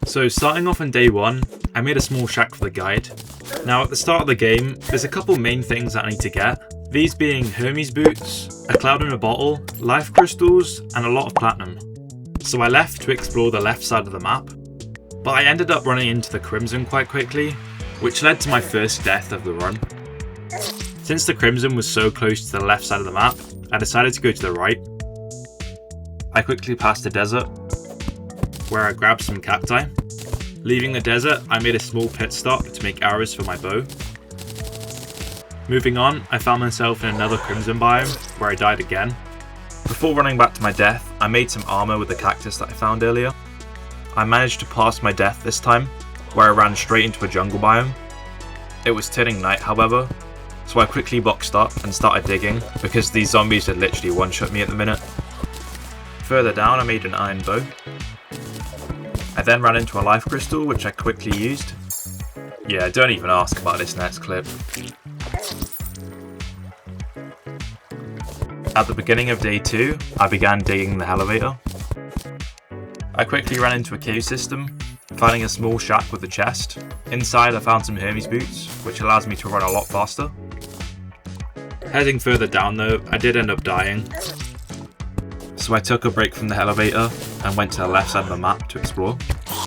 So starting off on day 1, I made a small shack for the guide. Now at the start of the game, there's a couple main things that I need to get. These being Hermes boots, a cloud in a bottle, life crystals, and a lot of platinum. So I left to explore the left side of the map, but I ended up running into the Crimson quite quickly, which led to my first death of the run. Since the Crimson was so close to the left side of the map, I decided to go to the right. I quickly passed the desert, where I grabbed some cacti. Leaving the desert, I made a small pit stop to make arrows for my bow. Moving on, I found myself in another Crimson biome, where I died again. Before running back to my death, I made some armor with the cactus that I found earlier. I managed to pass my death this time, where I ran straight into a jungle biome. It was turning night, however, so I quickly boxed up and started digging, because these zombies had literally one-shot me at the minute. Further down, I made an iron bow. I then ran into a life crystal, which I quickly used. Yeah, don't even ask about this next clip. At the beginning of day 2, I began digging the elevator. I quickly ran into a cave system, finding a small shack with a chest. Inside I found some Hermes boots, which allows me to run a lot faster. Heading further down though, I did end up dying. So I took a break from the elevator and went to the left side of the map to explore.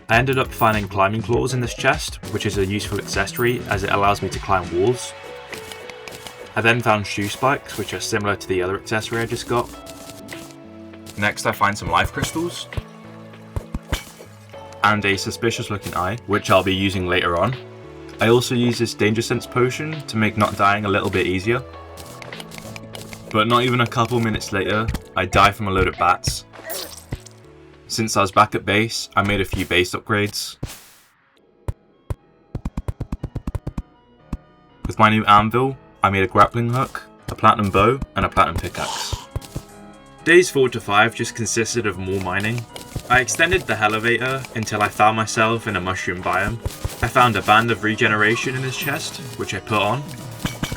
I ended up finding climbing claws in this chest, which is a useful accessory as it allows me to climb walls. I then found shoe spikes, which are similar to the other accessory I just got. Next I find some life crystals. And a suspicious looking eye, which I'll be using later on. I also use this danger sense potion to make not dying a little bit easier. But not even a couple minutes later, I die from a load of bats. Since I was back at base, I made a few base upgrades. With my new anvil, I made a grappling hook, a platinum bow, and a platinum pickaxe. Days 4 to 5 just consisted of more mining. I extended the elevator until I found myself in a mushroom biome. I found a band of regeneration in this chest, which I put on,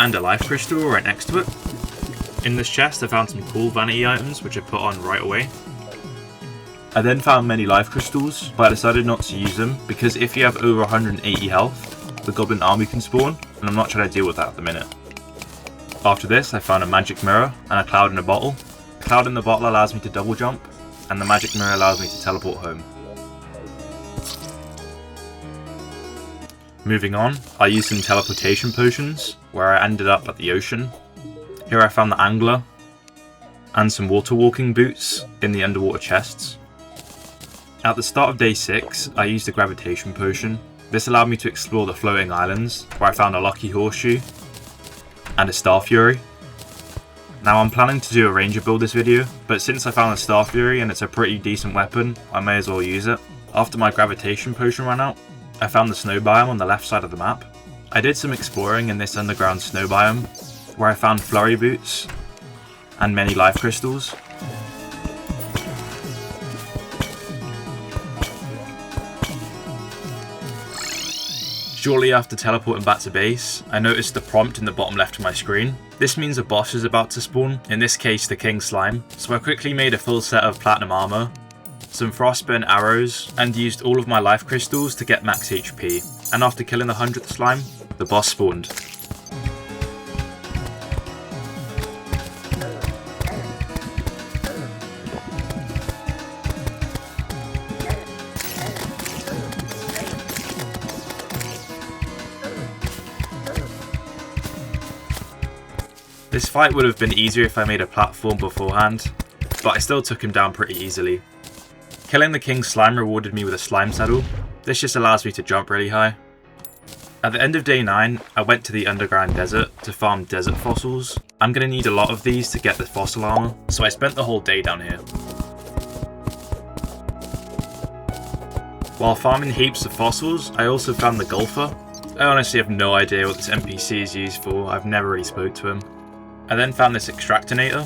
and a life crystal right next to it. In this chest I found some cool vanity items which I put on right away. I then found many life crystals, but I decided not to use them because if you have over 180 health, the goblin army can spawn, and I'm not trying to deal with that at the minute. After this I found a magic mirror and a cloud in a bottle. The cloud in the bottle allows me to double jump, and the magic mirror allows me to teleport home. Moving on, I used some teleportation potions, where I ended up at the ocean. Here I found the angler, and some water walking boots in the underwater chests. At the start of day 6, I used the gravitation potion. This allowed me to explore the floating islands, where I found a lucky horseshoe, and a Star Fury. Now I'm planning to do a ranger build this video, but since I found the Star Fury and it's a pretty decent weapon, I may as well use it. After my gravitation potion ran out, I found the snow biome on the left side of the map. I did some exploring in this underground snow biome, where I found flurry boots and many life crystals. Shortly after teleporting back to base, I noticed the prompt in the bottom left of my screen. This means a boss is about to spawn, in this case the King Slime, so I quickly made a full set of platinum armor, some frostburn arrows, and used all of my life crystals to get max HP. And after killing the 100th slime, the boss spawned. This fight would have been easier if I made a platform beforehand, but I still took him down pretty easily. Killing the King Slime rewarded me with a slime saddle. This just allows me to jump really high. At the end of day 9, I went to the underground desert to farm desert fossils. I'm going to need a lot of these to get the fossil armor, so I spent the whole day down here. While farming heaps of fossils, I also found the golfer. I honestly have no idea what this NPC is used for, I've never really spoke to him. I then found this extractinator,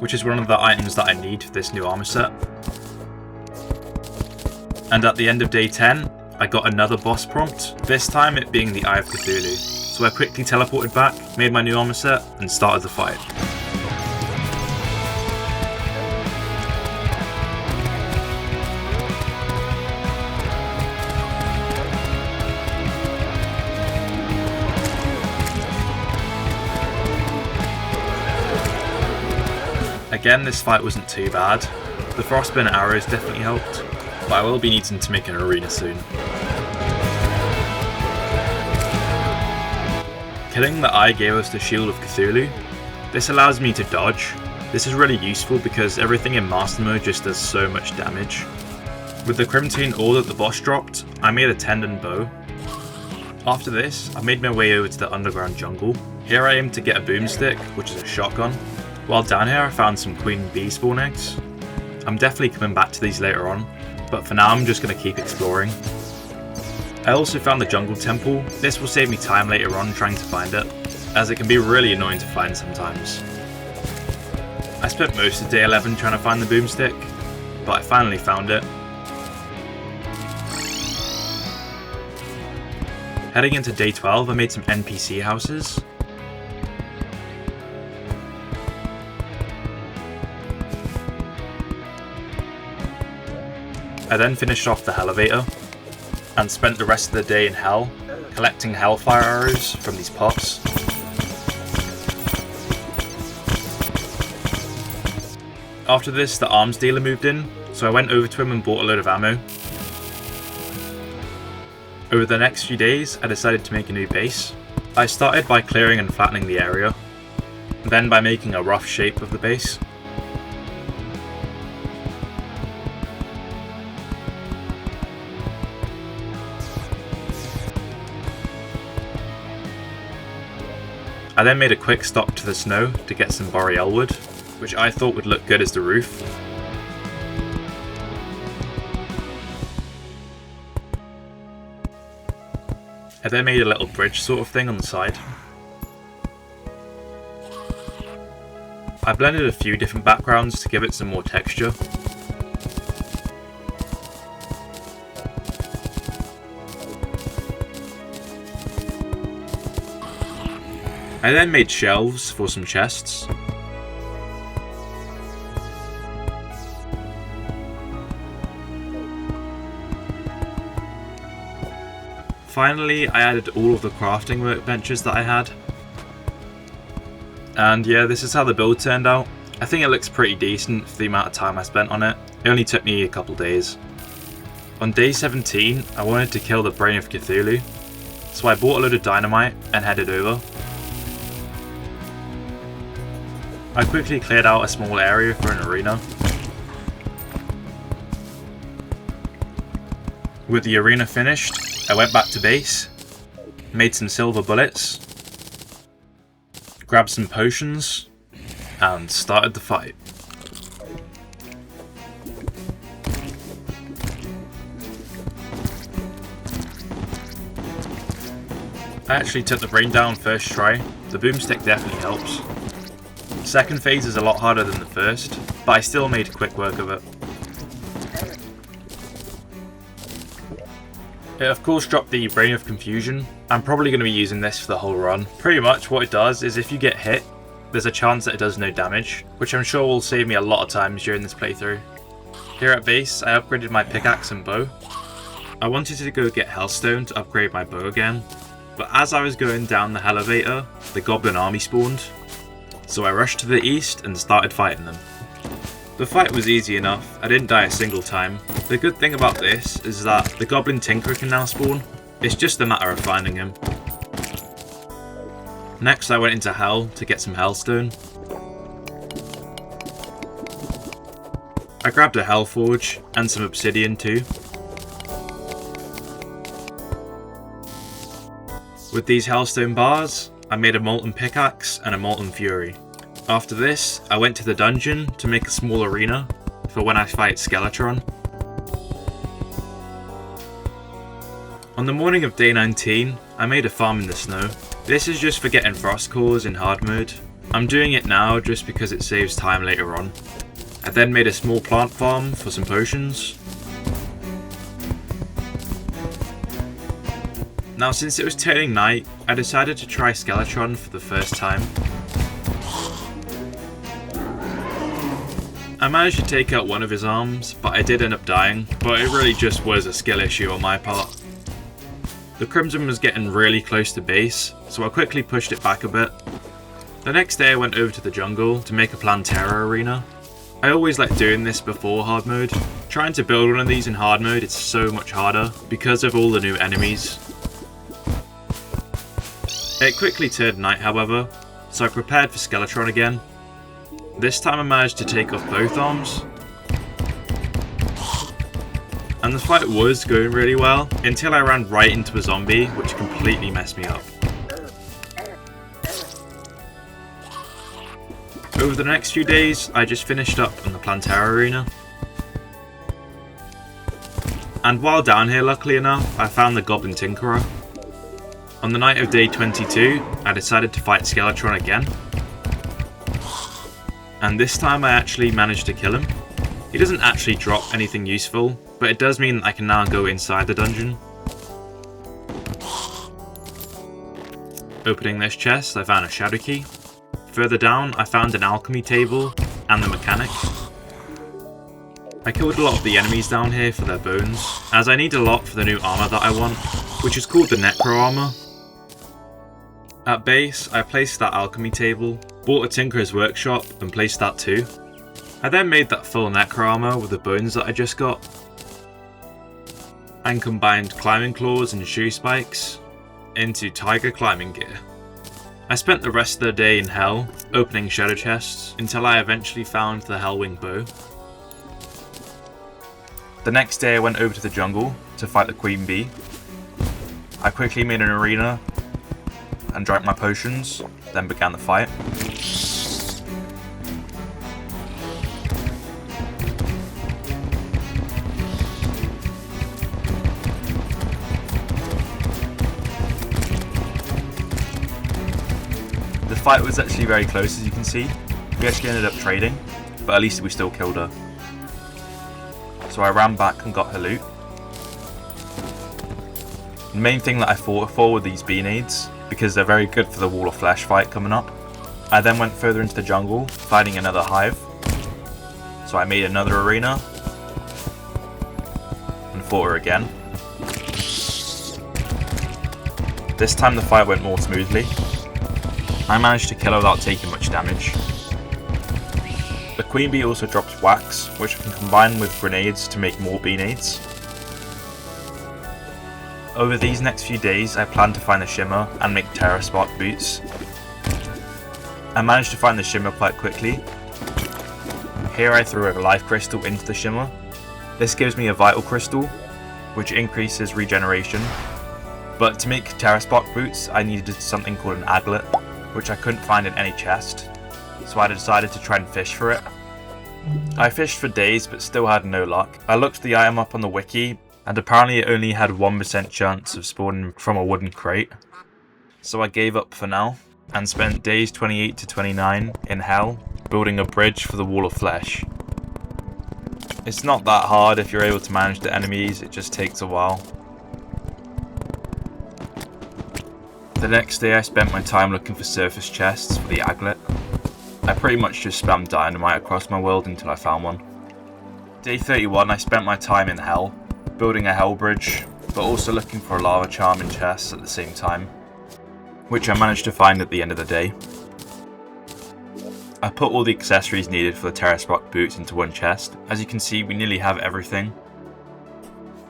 which is one of the items that I need for this new armor set. And at the end of day 10, I got another boss prompt, this time it being the Eye of Cthulhu. So I quickly teleported back, made my new armor set, and started the fight. Again, this fight wasn't too bad. The frostburn arrows definitely helped, but I will be needing to make an arena soon. Killing the eye gave us the Shield of Cthulhu. This allows me to dodge. This is really useful because everything in Master Mode just does so much damage. With the Crimtine ore that the boss dropped, I made a tendon bow. After this, I made my way over to the underground jungle. Here I aim to get a boomstick, which is a shotgun. While down here I found some queen bee spawn eggs. I'm definitely coming back to these later on, but for now I'm just going to keep exploring. I also found the jungle temple. This will save me time later on trying to find it, as it can be really annoying to find sometimes. I spent most of day 11 trying to find the boomstick, but I finally found it. Heading into day 12, I made some NPC houses. I then finished off the elevator and spent the rest of the day in hell, collecting hellfire arrows from these pots. After this, the arms dealer moved in, so I went over to him and bought a load of ammo. Over the next few days, I decided to make a new base. I started by clearing and flattening the area, then by making a rough shape of the base. I then made a quick stop to the snow to get some boreal wood, which I thought would look good as the roof. I then made a little bridge sort of thing on the side. I blended a few different backgrounds to give it some more texture. I then made shelves for some chests. Finally, I added all of the crafting workbenches that I had. And yeah, this is how the build turned out. I think it looks pretty decent for the amount of time I spent on it. It only took me a couple days. On day 17, I wanted to kill the Brain of Cthulhu, so I bought a load of dynamite and headed over. I quickly cleared out a small area for an arena. With the arena finished, I went back to base, made some silver bullets, grabbed some potions, and started the fight. I actually took the brain down first try. The boomstick definitely helps. Second phase is a lot harder than the first, but I still made quick work of it. It of course dropped the Brain of Confusion. I'm probably going to be using this for the whole run. Pretty much what it does is if you get hit, there's a chance that it does no damage, which I'm sure will save me a lot of times during this playthrough. Here at base, I upgraded my pickaxe and bow. I wanted to go get Hellstone to upgrade my bow again, but as I was going down the elevator, the goblin army spawned. So I rushed to the east and started fighting them. The fight was easy enough, I didn't die a single time. The good thing about this is that the Goblin Tinkerer can now spawn, it's just a matter of finding him. Next I went into Hell to get some Hellstone. I grabbed a Hellforge and some obsidian too. With these Hellstone bars, I made a Molten Pickaxe and a Molten Fury. After this, I went to the dungeon to make a small arena for when I fight Skeletron. On the morning of day 19, I made a farm in the snow. This is just for getting frost cores in hard mode. I'm doing it now just because it saves time later on. I then made a small plant farm for some potions. Now since it was turning night, I decided to try Skeletron for the first time. I managed to take out one of his arms, but I did end up dying, but it really just was a skill issue on my part. The Crimson was getting really close to base, so I quickly pushed it back a bit. The next day I went over to the jungle to make a Plantera arena. I always like doing this before hard mode. Trying to build one of these in hard mode is so much harder because of all the new enemies. It quickly turned night however, so I prepared for Skeletron again. This time I managed to take off both arms. And the fight was going really well, until I ran right into a zombie, which completely messed me up. Over the next few days, I just finished up on the Plantera Arena. And while down here, luckily enough, I found the Goblin Tinkerer. On the night of day 22, I decided to fight Skeletron again. And this time I actually managed to kill him. He doesn't actually drop anything useful, but it does mean that I can now go inside the dungeon. Opening this chest, I found a shadow key. Further down, I found an alchemy table and the mechanic. I killed a lot of the enemies down here for their bones, as I need a lot for the new armor that I want, which is called the Necro armor. At base, I placed that alchemy table, bought a Tinkerer's Workshop and placed that too. I then made that full Necro armor with the bones that I just got, and combined climbing claws and shoe spikes into tiger climbing gear. I spent the rest of the day in Hell, opening shadow chests, until I eventually found the Hellwing bow. The next day I went over to the jungle to fight the Queen Bee. I quickly made an arena and drank my potions, then began the fight. The fight was actually very close, as you can see. We actually ended up trading, but at least we still killed her. So I ran back and got her loot. The main thing that I fought for were these bee nades, because they're very good for the Wall of Flesh fight coming up. I then went further into the jungle, fighting another hive. So I made another arena, and fought her again. This time the fight went more smoothly. I managed to kill her without taking much damage. The Queen Bee also drops wax, which I can combine with grenades to make more bee nades. Over these next few days, I plan to find the Shimmer and make Terraspark boots. I managed to find the Shimmer quite quickly. Here I threw a life crystal into the Shimmer. This gives me a vital crystal, which increases regeneration. But to make Terraspark boots, I needed something called an aglet, which I couldn't find in any chest, so I decided to try and fish for it. I fished for days but still had no luck. I looked the item up on the wiki, and apparently it only had 1% chance of spawning from a wooden crate. So I gave up for now, and spent days 28 to 29 in Hell, building a bridge for the Wall of Flesh. It's not that hard if you're able to manage the enemies, it just takes a while. The next day I spent my time looking for surface chests for the aglet. I pretty much just spammed dynamite across my world until I found one. Day 31 I spent my time in Hell, building a Hell bridge, but also looking for a lava charm in chests at the same time, which I managed to find at the end of the day. I put all the accessories needed for the Terraspark boots into one chest. As you can see, we nearly have everything.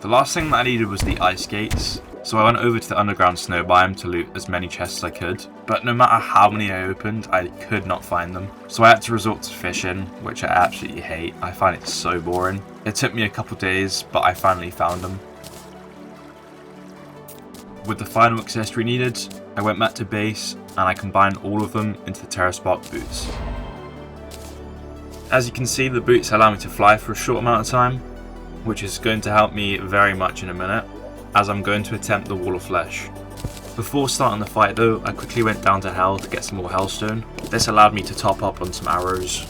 The last thing that I needed was the ice skates, so I went over to the underground snow biome to loot as many chests as I could, but no matter how many I opened, I could not find them. So I had to resort to fishing, which I absolutely hate. I find it so boring. It took me a couple days, but I finally found them. With the final accessory needed, I went back to base and I combined all of them into the Terraspark boots. As you can see, the boots allow me to fly for a short amount of time, which is going to help me very much in a minute, as I'm going to attempt the Wall of Flesh. Before starting the fight though, I quickly went down to Hell to get some more Hellstone. This allowed me to top up on some arrows.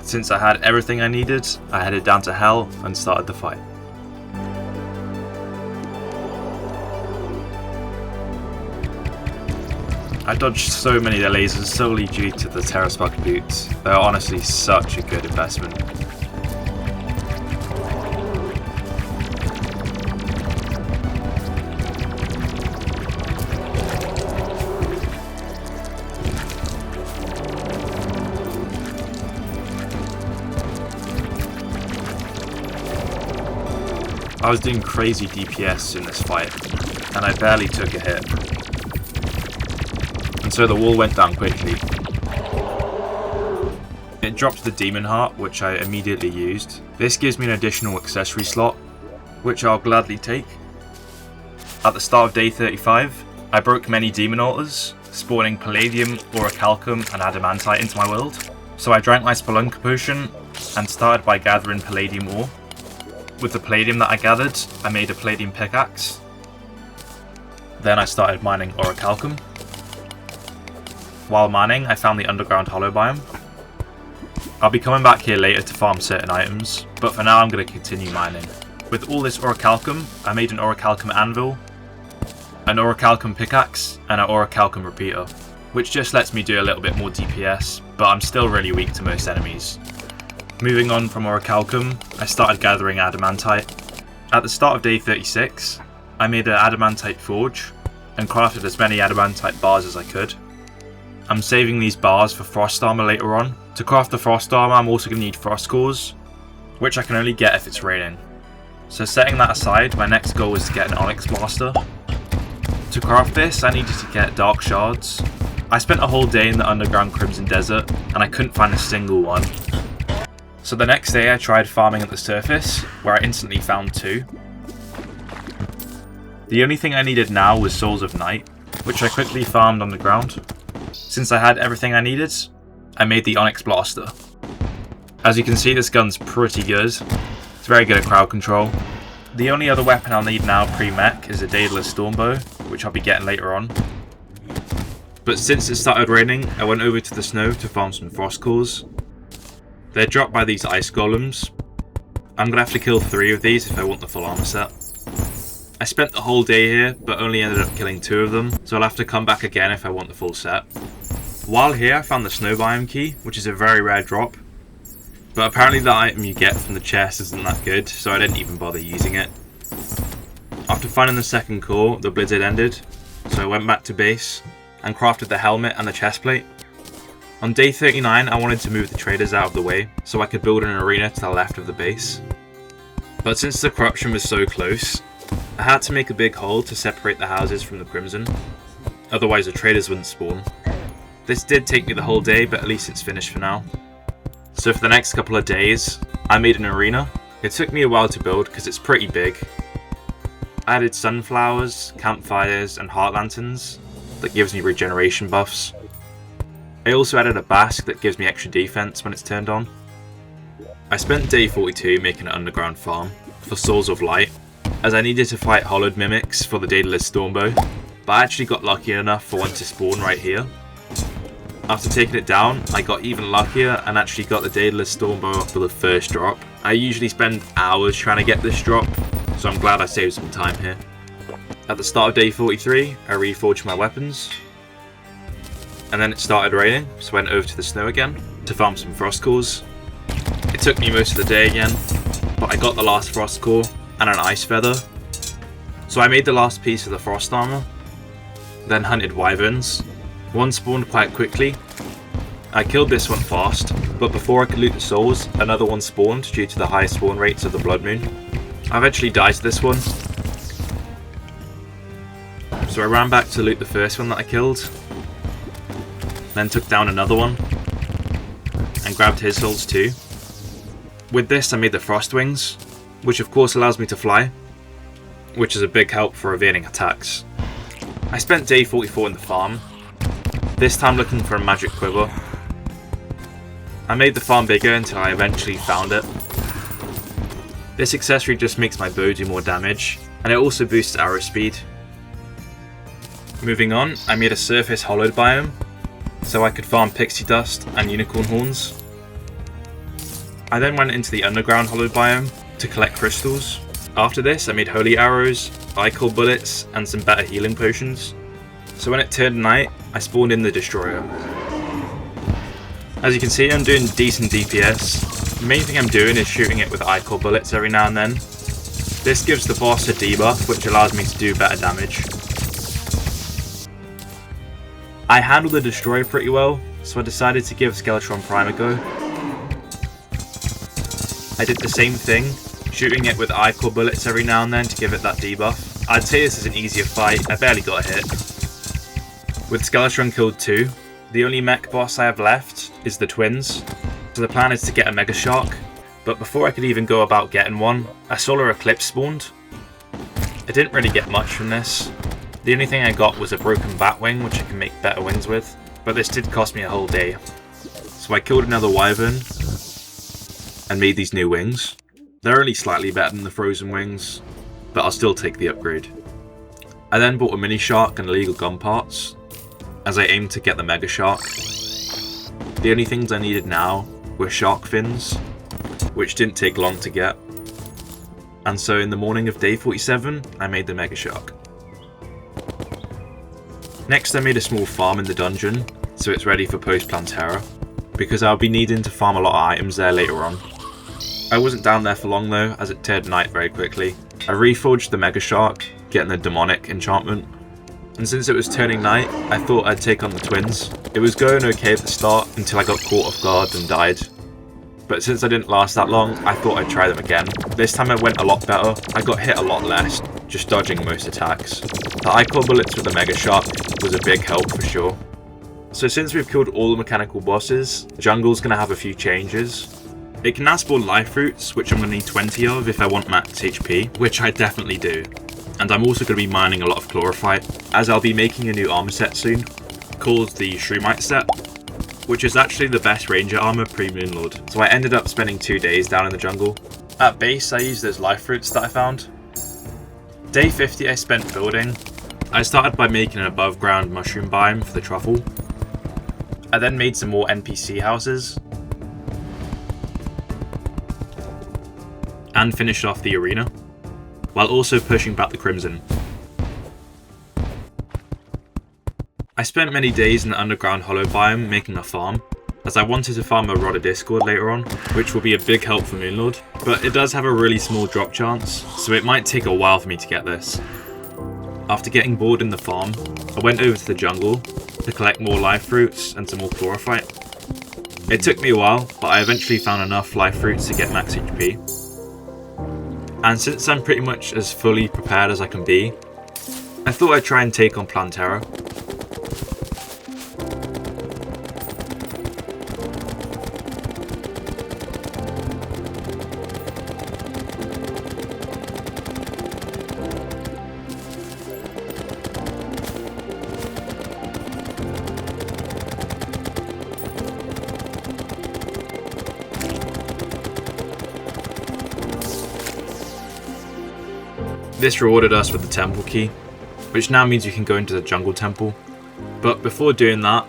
Since I had everything I needed, I headed down to Hell and started the fight. I dodged so many of the lasers solely due to the Terraspark boots. They are honestly such a good investment. I was doing crazy DPS in this fight, and I barely took a hit. And so the wall went down quickly. It dropped the Demon Heart, which I immediately used. This gives me an additional accessory slot, which I'll gladly take. At the start of day 35, I broke many demon altars, spawning palladium, orichalcum and adamantite into my world. So I drank my Spelunker potion and started by gathering palladium ore. With the palladium that I gathered, I made a palladium pickaxe. Then I started mining orichalcum. While mining, I found the underground hollow biome. I'll be coming back here later to farm certain items, but for now I'm going to continue mining. With all this orichalcum, I made an orichalcum anvil, an orichalcum pickaxe, and an orichalcum repeater, which just lets me do a little bit more DPS, but I'm still really weak to most enemies. Moving on from orichalcum, I started gathering adamantite. At the start of day 36, I made an adamantite forge, and crafted as many adamantite bars as I could. I'm saving these bars for frost armor later on. To craft the frost armor, I'm also going to need frost cores, which I can only get if it's raining. So setting that aside, my next goal is to get an onyx blaster. To craft this, I needed to get dark shards. I spent a whole day in the underground Crimson Desert, and I couldn't find a single one. So the next day I tried farming at the surface, where I instantly found 2. The only thing I needed now was Souls of Night, which I quickly farmed on the ground. Since I had everything I needed, I made the Onyx Blaster. As you can see, this gun's pretty good. It's very good at crowd control. The only other weapon I'll need now pre-mech is a Daedalus Stormbow, which I'll be getting later on. But since it started raining, I went over to the snow to farm some frost cores. They're dropped by these ice golems. I'm going to have to kill 3 of these if I want the full armor set. I spent the whole day here, but only ended up killing 2 of them, so I'll have to come back again if I want the full set. While here, I found the snow biome key, which is a very rare drop. But apparently the item you get from the chest isn't that good, so I didn't even bother using it. After finding the second core, the blizzard ended, so I went back to base and crafted the helmet and the chest plate. On day 39, I wanted to move the traders out of the way, so I could build an arena to the left of the base. But since the corruption was so close, I had to make a big hole to separate the houses from the Crimson, otherwise the traders wouldn't spawn. This did take me the whole day, but at least it's finished for now. So for the next couple of days, I made an arena. It took me a while to build because it's pretty big. I added sunflowers, campfires and heart lanterns that gives me regeneration buffs. I also added a basque that gives me extra defense when it's turned on. I spent day 42 making an underground farm for Souls of Light, as I needed to fight hollowed mimics for the Daedalus Stormbow, but I actually got lucky enough for one to spawn right here. After taking it down, I got even luckier and actually got the Daedalus Stormbow for the first drop. I usually spend hours trying to get this drop, so I'm glad I saved some time here. At the start of day 43, I reforged my weapons, and then it started raining, so I went over to the snow again to farm some frost cores. It took me most of the day again, but I got the last frost core and an ice feather. So I made the last piece of the frost armor, then hunted wyverns. One spawned quite quickly. I killed this one fast, but before I could loot the souls, another one spawned due to the high spawn rates of the blood moon. I eventually died to this one, so I ran back to loot the first one that I killed, then took down another one, and grabbed his souls too. With this I made the frost wings, which of course allows me to fly, which is a big help for evading attacks. I spent day 44 in the farm, this time looking for a magic quiver. I made the farm bigger until I eventually found it. This accessory just makes my bow do more damage, and it also boosts arrow speed. Moving on, I made a surface hollowed biome, so I could farm pixie dust and unicorn horns. I then went into the underground hollowed biome to collect crystals. After this, I made holy arrows, icor bullets, and some better healing potions. So when it turned night, I spawned in the destroyer. As you can see, I'm doing decent DPS. The main thing I'm doing is shooting it with icor bullets every now and then. This gives the boss a debuff, which allows me to do better damage. I handled the destroyer pretty well, so I decided to give Skeletron Prime a go. I did the same thing, shooting it with eye-core bullets every now and then to give it that debuff. I'd say this is an easier fight, I barely got a hit. With Skeletron killed too, the only mech boss I have left is the twins, so the plan is to get a Mega Shark, but before I could even go about getting one, a Solar Eclipse spawned. I didn't really get much from this. The only thing I got was a broken Batwing, which I can make better wings with, but this did cost me a whole day. So I killed another Wyvern and made these new wings. They're only slightly better than the frozen wings, but I'll still take the upgrade. I then bought a mini shark and illegal gun parts, as I aimed to get the Mega Shark. The only things I needed now were shark fins, which didn't take long to get. And so in the morning of day 47, I made the Mega Shark. Next I made a small farm in the dungeon, so it's ready for post-Plantera, because I'll be needing to farm a lot of items there later on. I wasn't down there for long though, as it turned night very quickly. I reforged the Mega Shark, getting the demonic enchantment, and since it was turning night, I thought I'd take on the twins. It was going okay at the start until I got caught off guard and died. But since I didn't last that long, I thought I'd try them again. This time it went a lot better. I got hit a lot less, just dodging most attacks. The eye-core bullets with the Mega Shark was a big help for sure. So since we've killed all the mechanical bosses, the jungle's going to have a few changes. It can now spawn life fruits, which I'm going to need 20 of if I want max HP, which I definitely do. And I'm also going to be mining a lot of chlorophyte, as I'll be making a new armor set soon, called the Shroomite set, which is actually the best ranger armor pre-Moon Lord. So I ended up spending 2 days down in the jungle. At base I used those life fruits that I found. Day 50 I spent building. I started by making an above ground mushroom biome for the truffle. I then made some more NPC houses. And finished off the arena, while also pushing back the Crimson. I spent many days in the underground hollow biome making a farm, as I wanted to farm a Rod of Discord later on, which will be a big help for Moonlord, but it does have a really small drop chance, so it might take a while for me to get this. After getting bored in the farm, I went over to the jungle to collect more life fruits and some more chlorophyte. It took me a while, but I eventually found enough life fruits to get max HP. And since I'm pretty much as fully prepared as I can be, I thought I'd try and take on Plantera. This rewarded us with the temple key, which now means you can go into the jungle temple. But before doing that,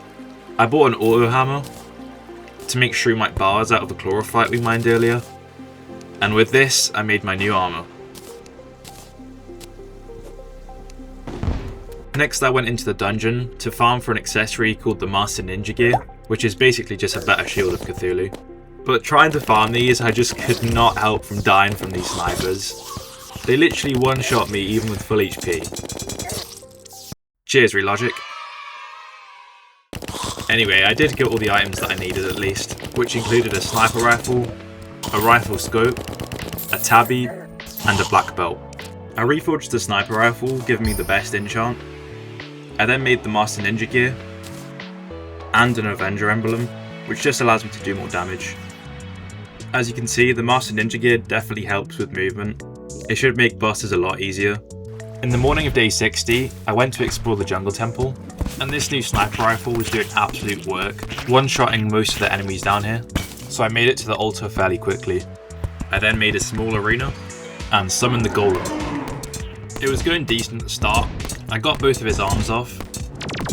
I bought an auto hammer to make shroomite bars out of the chlorophyte we mined earlier. And with this, I made my new armor. Next I went into the dungeon to farm for an accessory called the Master Ninja Gear, which is basically just a better shield of Cthulhu. But trying to farm these, I just could not help from dying from these snipers. They literally one-shot me even with full HP. Cheers, Relogic. Anyway, I did get all the items that I needed at least, which included a sniper rifle, a rifle scope, a tabby, and a black belt. I reforged the sniper rifle, giving me the best enchant. I then made the Master Ninja Gear, and an Avenger emblem, which just allows me to do more damage. As you can see, the Master Ninja Gear definitely helps with movement. It should make bosses a lot easier. In the morning of day 60, I went to explore the jungle temple, and this new sniper rifle was doing absolute work, one-shotting most of the enemies down here, so I made it to the altar fairly quickly. I then made a small arena, and summoned the golem. It was going decent at the start. I got both of his arms off,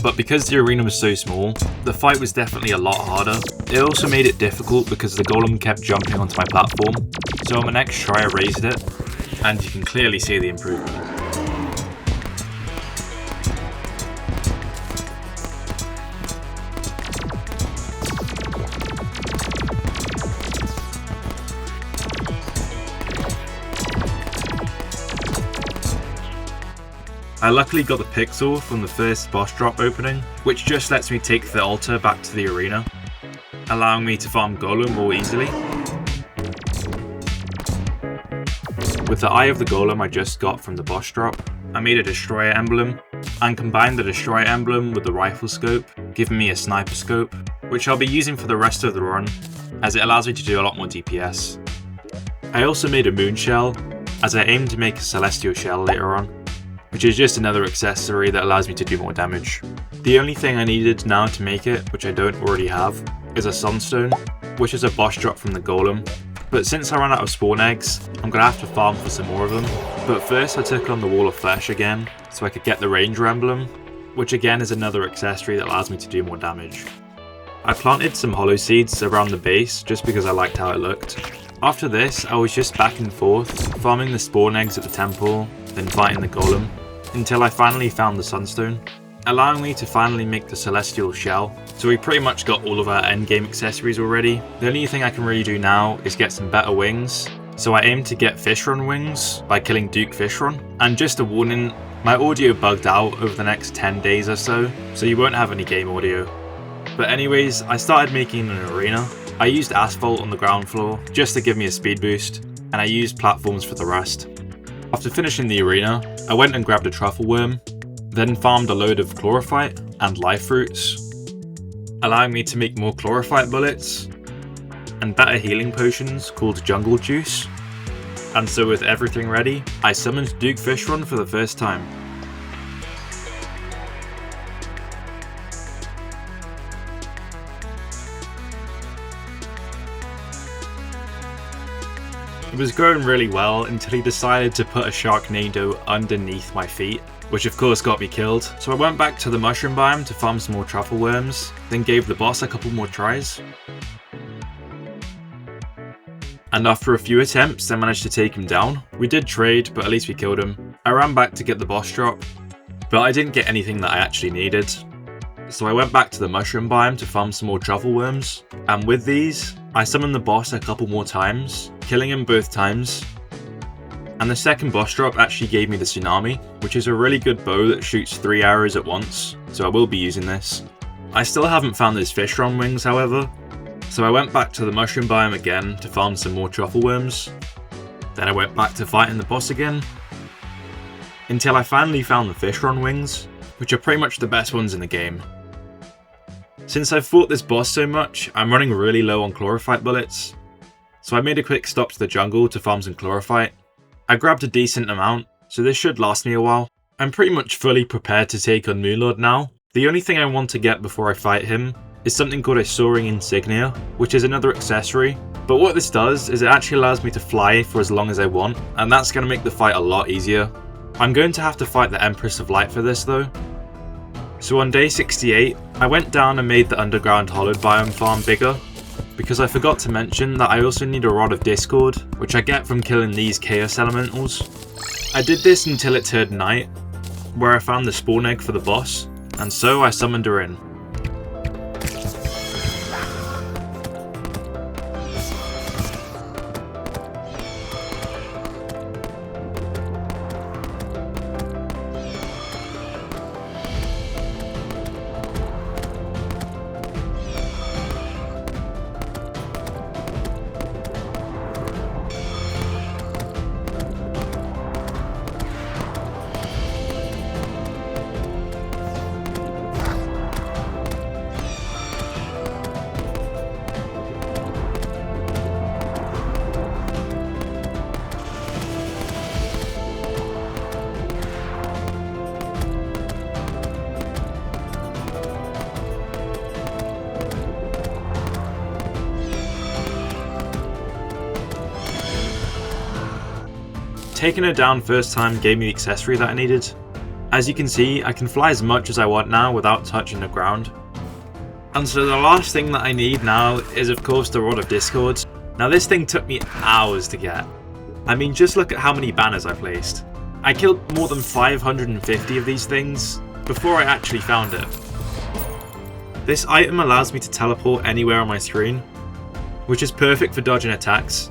but because the arena was so small, the fight was definitely a lot harder. It also made it difficult because the golem kept jumping onto my platform, so on my next try I raised it, and you can clearly see the improvement. I luckily got the pixel from the first boss drop opening, which just lets me take the altar back to the arena, allowing me to farm golem more easily. With the eye of the golem I just got from the boss drop, I made a destroyer emblem, and combined the destroyer emblem with the rifle scope, giving me a sniper scope, which I'll be using for the rest of the run, as it allows me to do a lot more DPS. I also made a moon shell, as I aim to make a celestial shell later on, which is just another accessory that allows me to do more damage. The only thing I needed now to make it, which I don't already have, is a sunstone, which is a boss drop from the golem. But since I ran out of spawn eggs, I'm gonna have to farm for some more of them. But first I took on the wall of flesh again, so I could get the ranger emblem, which again is another accessory that allows me to do more damage. I planted some hollow seeds around the base just because I liked how it looked. After this, I was just back and forth, farming the spawn eggs at the temple, then fighting the golem, until I finally found the sunstone, allowing me to finally make the celestial shell. So we pretty much got all of our endgame accessories already. The only thing I can really do now is get some better wings. So I aim to get Fishron wings by killing Duke Fishron. And just a warning, my audio bugged out over the next 10 days or so you won't have any game audio. But anyways, I started making an arena. I used asphalt on the ground floor just to give me a speed boost, and I used platforms for the rest. After finishing the arena, I went and grabbed a truffle worm, then farmed a load of chlorophyte and life fruits, allowing me to make more chlorophyte bullets and better healing potions called jungle juice. And so with everything ready, I summoned Duke Fishron for the first time. It was going really well until he decided to put a Sharknado underneath my feet, which of course got me killed. So I went back to the mushroom biome to farm some more truffle worms, then gave the boss a couple more tries. And after a few attempts, I managed to take him down. We did trade, but at least we killed him. I ran back to get the boss drop, but I didn't get anything that I actually needed. So I went back to the mushroom biome to farm some more truffle worms, and with these, I summoned the boss a couple more times, killing him both times. And the second boss drop actually gave me the tsunami, which is a really good bow that shoots 3 arrows at once, so I will be using this. I still haven't found those Fishron wings however, so I went back to the mushroom biome again to farm some more truffle worms. Then I went back to fighting the boss again, until I finally found the Fishron wings, which are pretty much the best ones in the game. Since I've fought this boss so much, I'm running really low on chlorophyte bullets, so I made a quick stop to the jungle to farm some chlorophyte. I grabbed a decent amount, so this should last me a while. I'm pretty much fully prepared to take on Moonlord now. The only thing I want to get before I fight him is something called a Soaring Insignia, which is another accessory. But what this does is it actually allows me to fly for as long as I want, and that's going to make the fight a lot easier. I'm going to have to fight the Empress of Light for this though. So on day 68, I went down and made the underground hollowed biome farm bigger, because I forgot to mention that I also need a Rod of Discord, which I get from killing these Chaos Elementals. I did this until it turned night, where I found the spawn egg for the boss, and so I summoned her in. Taking her down first time gave me the accessory that I needed. As you can see, I can fly as much as I want now without touching the ground. And so the last thing that I need now is of course the Rod of Discord. Now this thing took me hours to get. I mean, just look at how many banners I placed. I killed more than 550 of these things before I actually found it. This item allows me to teleport anywhere on my screen, which is perfect for dodging attacks.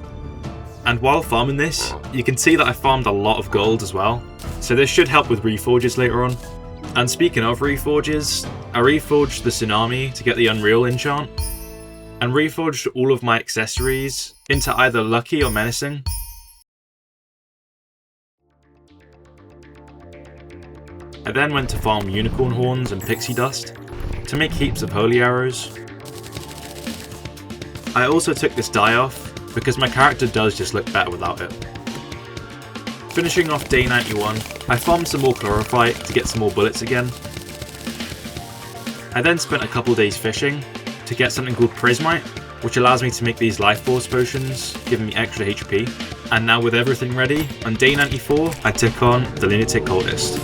And while farming this, you can see that I farmed a lot of gold as well, so this should help with reforges later on. And speaking of reforges, I reforged the Tsunami to get the Unreal enchant, and reforged all of my accessories into either Lucky or Menacing. I then went to farm unicorn horns and pixie dust to make heaps of holy arrows. I also took this dye off because my character does just look better without it. Finishing off day 91, I farmed some more chlorophyte to get some more bullets again. I then spent a couple days fishing to get something called prismite, which allows me to make these life force potions, giving me extra HP. And now with everything ready, on day 94, I took on the lunatic cultist.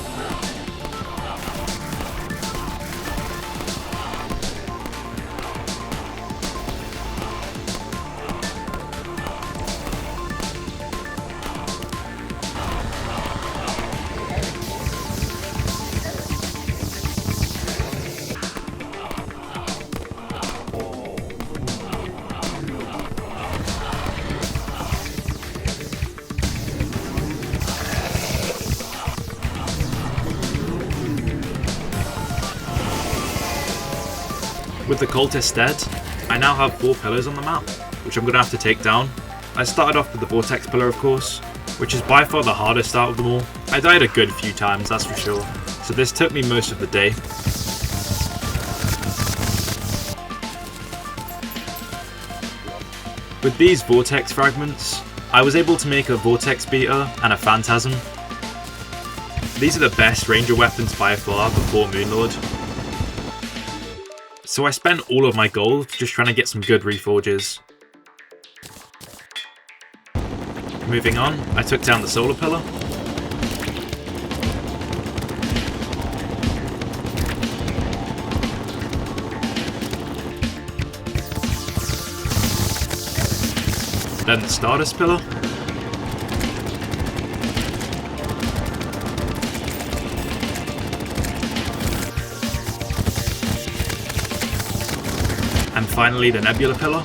With the cultist dead, I now have 4 pillars on the map, which I'm going to have to take down. I started off with the vortex pillar, of course, which is by far the hardest out of them all. I died a good few times, that's for sure, so this took me most of the day. With these vortex fragments, I was able to make a vortex beater and a phantasm. These are the best ranger weapons by far before Moonlord. So I spent all of my gold just trying to get some good reforges. Moving on, I took down the solar pillar. Then the Stardust pillar. And finally the Nebula pillar.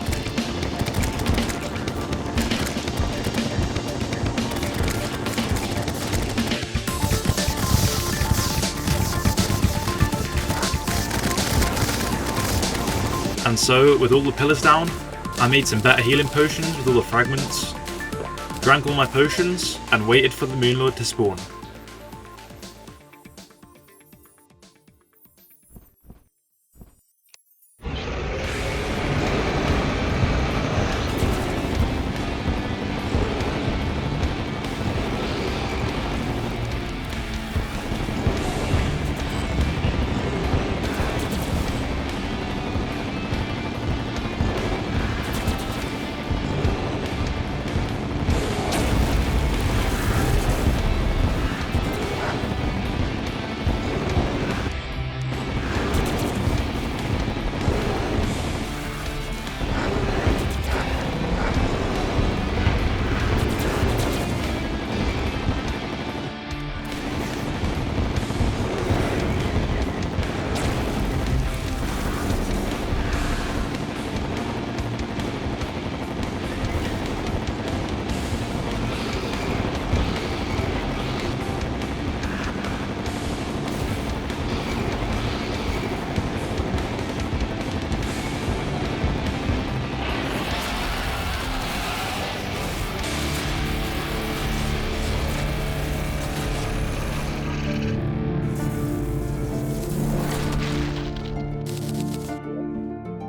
And so, with all the pillars down, I made some better healing potions with all the fragments, drank all my potions, and waited for the Moonlord to spawn.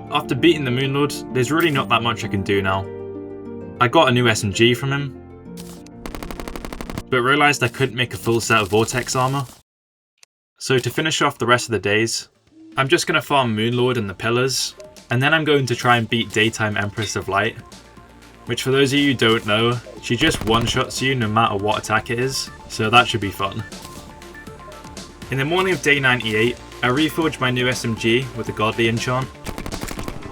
After beating the Moonlord, there's really not that much I can do now. I got a new SMG from him, but realised I couldn't make a full set of Vortex armour. So to finish off the rest of the days, I'm just going to farm Moonlord and the pillars, and then I'm going to try and beat Daytime Empress of Light, which for those of you who don't know, she just one-shots you no matter what attack it is, so that should be fun. In the morning of day 98, I reforged my new SMG with the Godly enchant,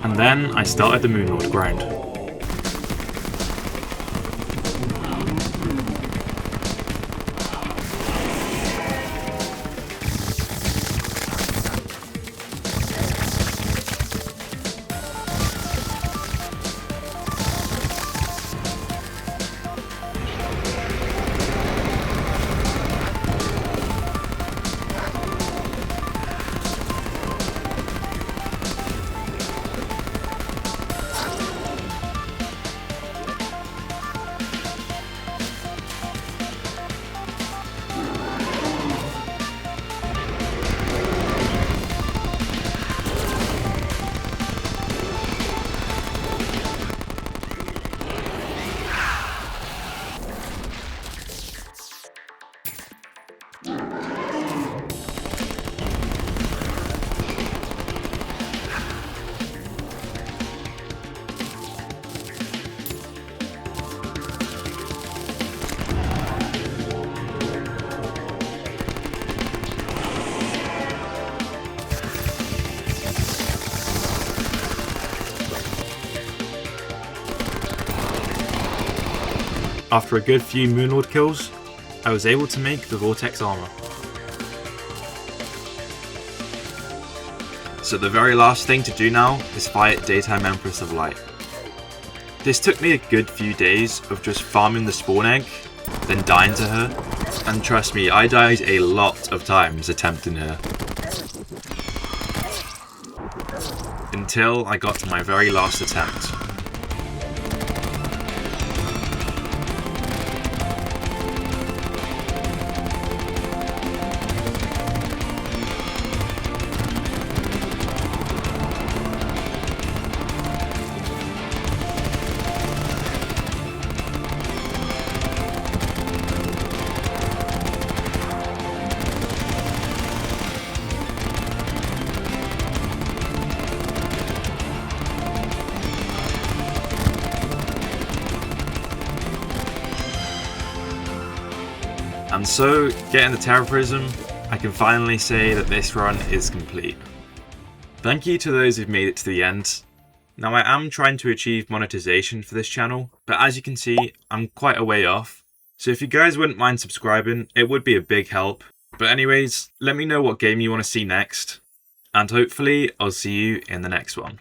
and then I started the Moonlord grind. after a good few Moonlord kills, I was able to make the Vortex armor. So the very last thing to do now is fight Daytime Empress of Light. This took me a good few days of just farming the spawn egg, then dying to her, and trust me, I died a lot of times attempting her. Until I got to my very last attempt. And so, getting the Terror Prism, I can finally say that this run is complete. Thank you to those who've made it to the end. Now I am trying to achieve monetization for this channel, but as you can see, I'm quite a way off. So if you guys wouldn't mind subscribing, it would be a big help. But anyways, let me know what game you want to see next, and hopefully I'll see you in the next one.